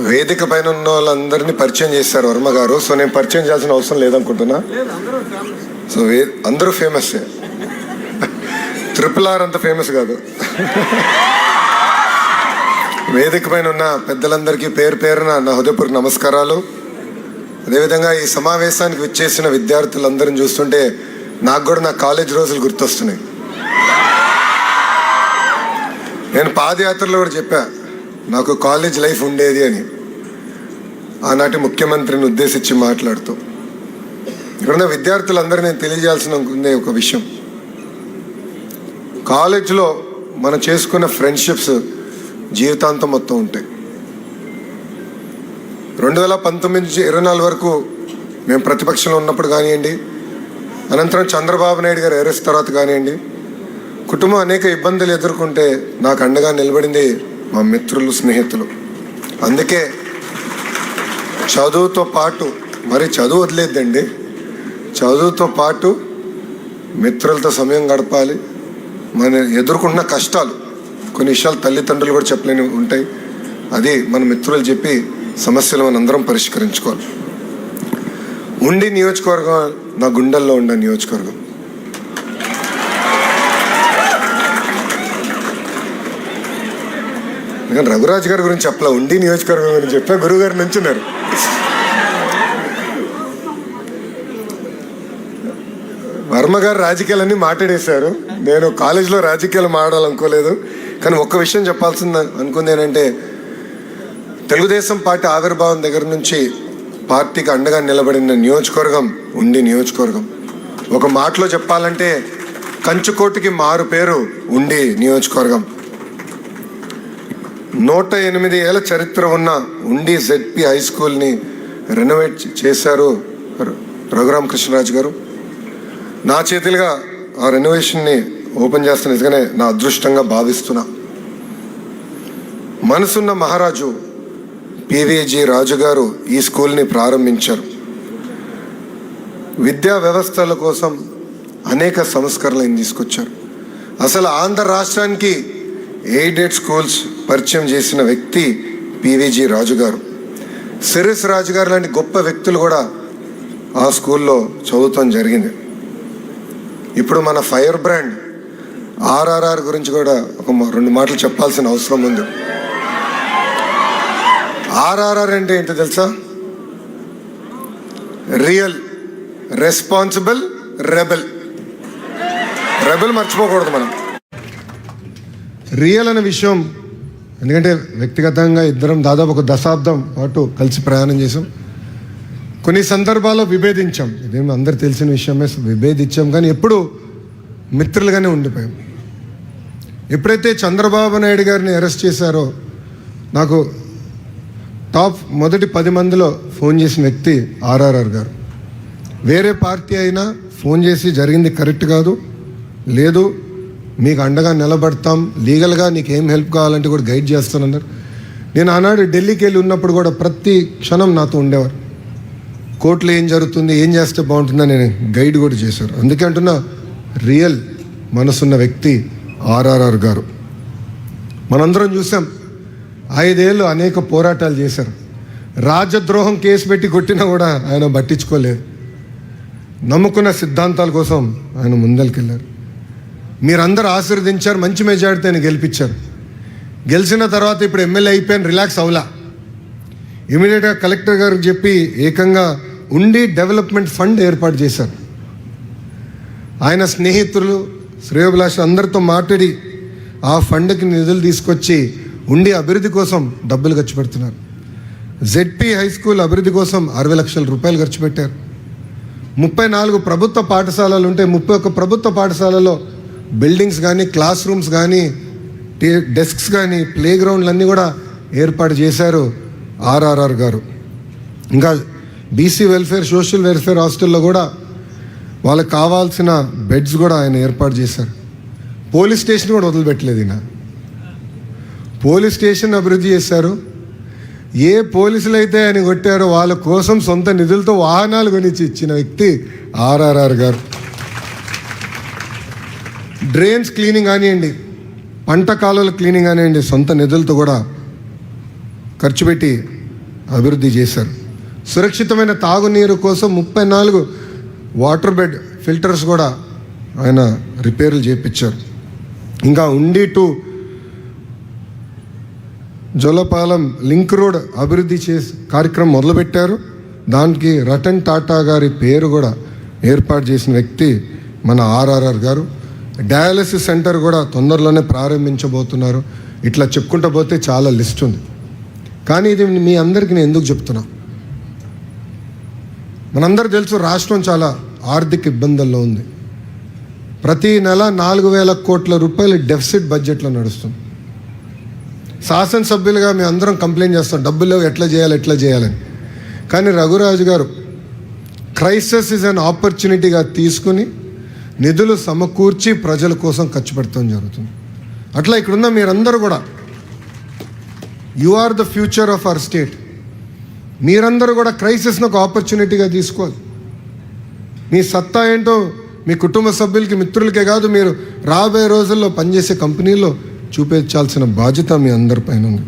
వేదిక పైన ఉన్న వాళ్ళందరినీ పరిచయం చేశారు వర్మ గారు. సో నేను పరిచయం చేయాల్సిన అవసరం లేదనుకుంటున్నా. సో అందరూ ఫేమస్, RRR అంత ఫేమస్ కాదు. వేదిక పైన ఉన్న పెద్దలందరికీ పేరు పేరున నా హృదయపూర్వక నమస్కారాలు. అదేవిధంగా ఈ సమావేశానికి విచ్చేసిన విద్యార్థులందరిని చూస్తుంటే నాకు కూడా నా కాలేజ్ రోజులు గుర్తొస్తున్నాయి. నేను పాదయాత్రలో కూడా చెప్పా నాకు కాలేజ్ లైఫ్ ఉండేది అని, ఆనాటి ముఖ్యమంత్రిని ఉద్దేశించి మాట్లాడుతూ. ఇక్కడున్న విద్యార్థులందరూ నేను తెలియజేయాల్సిన ఒక విషయం, కాలేజ్లో మనం చేసుకున్న ఫ్రెండ్షిప్స్ జీవితాంతం మొత్తం ఉంటాయి. 2019 నుంచి 24 వరకు మేము ప్రతిపక్షంలో ఉన్నప్పుడు కానివ్వండి, అనంతరం చంద్రబాబు నాయుడు గారు అరెస్ట్ తర్వాత కానివ్వండి, కుటుంబం అనేక ఇబ్బందులు ఎదుర్కొంటే నాకు అండగా నిలబడింది మా మిత్రులు, స్నేహితులు. అందుకే చదువుతో పాటు, మరి చదువు వదిలేద్దండి, చదువుతో పాటు మిత్రులతో సమయం గడపాలి. మన ఎదుర్కొన్న కష్టాలు కొన్ని విషయాలు తల్లిదండ్రులు కూడా చెప్పలేని ఉంటాయి, అది మన మిత్రులు చెప్పి సమస్యలు మనందరం పరిష్కరించుకోవాలి. ఉండి నియోజకవర్గం నా గుండెల్లో ఉండే నియోజకవర్గం. నేను రఘురాజ్ గారి గురించి చెప్పలే, ఉండి నియోజకవర్గం గురించి చెప్పా. గురువు గారు నుంచున్నారు. వర్మ గారు రాజకీయాలన్నీ మాట్లాడేశారు. నేను కాలేజీలో రాజకీయాలు మాట్లాడాలనుకోలేదు, కానీ ఒక్క విషయం చెప్పాల్సింది అనుకుంది ఏంటంటే, తెలుగుదేశం పార్టీ ఆవిర్భావం దగ్గర నుంచి పార్టీకి అండగా నిలబడిన నియోజకవర్గం ఉండి నియోజకవర్గం. ఒక మాటలో చెప్పాలంటే కంచుకోటికి మారు పేరు ఉండి నియోజకవర్గం. 108 ఏళ్ళ చరిత్ర ఉన్న ఉండి ZP హై స్కూల్ని రెనోవేట్ చేశారు రఘురామకృష్ణరాజు గారు. నా చేతులుగా ఆ రెనోవేషన్ని ఓపెన్ చేస్తున్న నిజంగానే నా అదృష్టంగా భావిస్తున్నా. మనసున్న మహారాజు PVG రాజు గారు ఈ స్కూల్ని ప్రారంభించారు. విద్యా వ్యవస్థల కోసం అనేక సంస్కరణలు తీసుకొచ్చారు. అసలు ఆంధ్ర రాష్ట్రానికి ఎయిడెడ్ స్కూల్స్ పరిచయం చేసిన వ్యక్తి PVG రాజు గారు. సిరిస్ రాజు గారు లాంటి గొప్ప వ్యక్తులు కూడా ఆ స్కూల్లో చదువుతాం జరిగింది. ఇప్పుడు మన ఫైర్ బ్రాండ్ RRR గురించి కూడా ఒక 2 మాటలు చెప్పాల్సిన అవసరం ఉంది. RRR అంటే ఏంటో తెలుసా? Real, responsible, rebel. రెబెల్ మర్చిపోకూడదు మనం. రియల్ అనే విషయం, ఎందుకంటే వ్యక్తిగతంగా ఇద్దరం దాదాపు ఒక దశాబ్దం పాటు కలిసి ప్రయాణం చేసాం. కొన్ని సందర్భాల్లో విభేదించాం, ఇదేమో అందరు తెలిసిన విషయమే, విభేదించాం, కానీ ఎప్పుడు మిత్రులుగానే ఉండిపోయాం. ఎప్పుడైతే చంద్రబాబు నాయుడు గారిని అరెస్ట్ చేశారో నాకు టాప్ మొదటి 10 మందిలో ఫోన్ చేసిన వ్యక్తి RRR గారు. వేరే పార్టీ అయినా ఫోన్ చేసి జరిగింది కరెక్ట్ కాదు, లేదు మీకు అండగా నిలబడతాం, లీగల్గా నీకు ఏం హెల్ప్ కావాలంటే కూడా గైడ్ చేస్తానన్నారు. నేను ఆనాడు ఢిల్లీకి వెళ్ళి ఉన్నప్పుడు కూడా ప్రతి క్షణం నాతో ఉండేవారు. కోర్టులో ఏం జరుగుతుంది, ఏం చేస్తే బాగుంటుందని నేను గైడ్ కూడా చేశారు. అందుకే అంటున్నా, రియల్ మనసున్న వ్యక్తి RRR గారు. మనందరం చూసాం, 5 ఏళ్ళు అనేక పోరాటాలు చేశారు. రాజద్రోహం కేసు పెట్టి కొట్టినా కూడా ఆయన పట్టించుకోలేదు. నమ్ముకున్న సిద్ధాంతాల కోసం ఆయన ముందరికెళ్ళారు. మీరందరూ ఆశీర్వదించారు, మంచి మెజారిటీ ఆయన గెలిపించారు. గెలిచిన తర్వాత ఇప్పుడు ఎమ్మెల్యే అయిపోయాను, రిలాక్స్ అవలా. ఇమీడియట్గా కలెక్టర్ గారికి చెప్పి ఏకంగా ఉండి డెవలప్మెంట్ ఫండ్ ఏర్పాటు చేశారు. ఆయన స్నేహితులు, శ్రేయోభిలాషులు అందరితో మాట్లాడి ఆ ఫండ్కి నిధులు తీసుకొచ్చి ఉండి అభివృద్ధి కోసం డబ్బులు ఖర్చు పెడుతున్నారు. ZP హై స్కూల్ అభివృద్ధి కోసం 60 లక్షల రూపాయలు ఖర్చు పెట్టారు. 34 ప్రభుత్వ పాఠశాలలు ఉంటే 31 ప్రభుత్వ పాఠశాలలో బిల్డింగ్స్ కానీ, క్లాస్ రూమ్స్ కానీ, డెస్క్స్ కానీ, ప్లే గ్రౌండ్లు అన్నీ కూడా ఏర్పాటు చేశారు RRR గారు. ఇంకా BC వెల్ఫేర్, సోషల్ వెల్ఫేర్ హాస్టల్లో కూడా వాళ్ళకి కావాల్సిన బెడ్స్ కూడా ఆయన ఏర్పాటు చేశారు. పోలీస్ స్టేషన్ కూడా వదిలిపెట్టలేదు ఈయన. పోలీస్ స్టేషన్ అభివృద్ధి చేశారు. ఏ పోలీసులు అయితే ఆయన కొట్టారో వాళ్ళ కోసం సొంత నిధులతో వాహనాలు కొనిచ్చి ఇచ్చిన వ్యక్తి ఆర్ఆర్ఆర్ గారు. డ్రైన్స్ క్లీనింగ్ కానివ్వండి, పంట కాలువల క్లీనింగ్ కానివ్వండి, సొంత నిధులతో కూడా ఖర్చు పెట్టి అభివృద్ధి చేశారు. సురక్షితమైన తాగునీరు కోసం 34 వాటర్ బెడ్ ఫిల్టర్స్ కూడా ఆయన రిపేర్లు చేయించారు. ఇంకా ఉండి టు జొలపాలెం లింక్ రోడ్ అభివృద్ధి చేసి కార్యక్రమం మొదలుపెట్టారు. దానికి రతన్ టాటా గారి పేరు కూడా ఏర్పాటు చేసిన వ్యక్తి మన ఆర్ఆర్ఆర్ గారు. డయాలసిస్ సెంటర్ కూడా తొందరలోనే ప్రారంభించబోతున్నారు. ఇట్లా చెప్పుకుంటూ పోతే చాలా లిస్ట్ ఉంది. కానీ ఇది మీ అందరికీ నేను ఎందుకు చెప్తున్నా, మనందరూ తెలుసు రాష్ట్రం చాలా ఆర్థిక ఇబ్బందుల్లో ఉంది. ప్రతి నెల 4,000 కోట్ల రూపాయలు డెఫిసిట్ బడ్జెట్లో నడుస్తుంది. శాసనసభ్యులుగా మేము అందరం కంప్లైంట్ చేస్తాం, డబ్బులు లేవు, ఎట్లా చేయాలని. కానీ రఘురాజు గారు క్రైసిస్ ఇస్ అన్ ఆపర్చునిటీగా తీసుకుని నిధులు సమకూర్చి ప్రజల కోసం ఖర్చు పెడతాం జరుగుతుంది. అట్లా ఇక్కడున్న మీరందరూ కూడా you are the future of our state. మీరందరూ కూడా క్రైసిస్ను ఒక ఆపర్చునిటీగా తీసుకోవాలి. మీ సత్తా ఏంటో మీ కుటుంబ సభ్యులకి, మిత్రులకే కాదు, మీరు రాబోయే రోజుల్లో పనిచేసే కంపెనీల్లో చూపించాల్సిన బాధ్యత మీ అందరిపైన ఉంది.